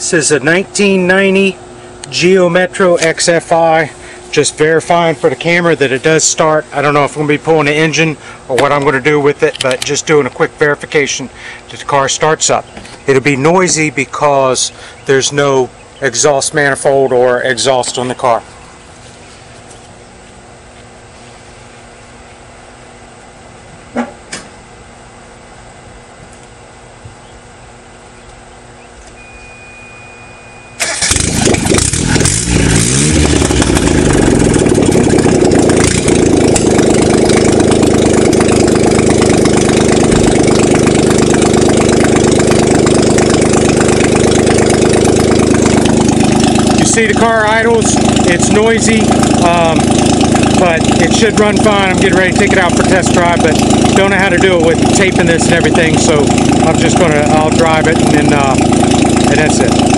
This is a 1990 Geo Metro XFI. Just verifying for the camera that it does start. I don't know if I'm going to be pulling the engine or what I'm going to do with it, but just doing a quick verification that the car starts up. It'll be noisy because there's no exhaust manifold or exhaust on the car. See, the car idles, it's noisy, but it should run fine. I'm getting ready to take it out for test drive, but don't know how to do it with taping this and everything, so I'll drive it and then and that's it.